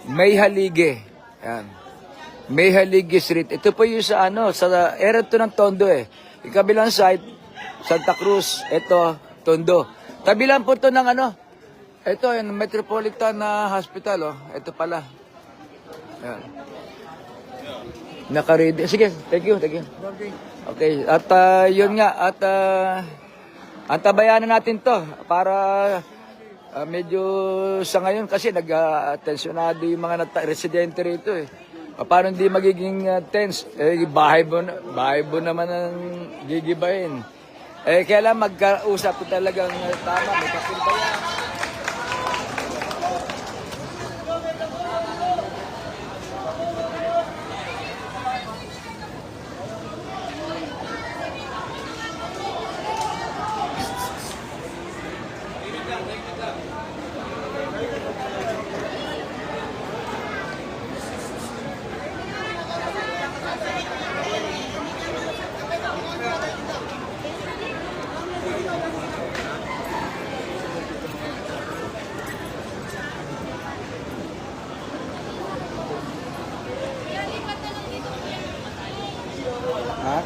May Halige. Yan. May Halige Street. Ito po yung sa sa area to ng Tondo eh. Ikabilang side, Santa Cruz. Ito, Tondo. Tabi lang po to ng ito yung Metropolitan Hospital oh. Ito pala. Yan. Naka-ready. Sige, thank you. Okay, at yun nga, at antabayanan natin to para medyo sa ngayon kasi nag-tensionado yung mga residente rito eh. Paano hindi magiging tense? Bahay mo naman ang gigibahin. Kailan magkausap ko talagang tama, may kapil ba yan? Ha?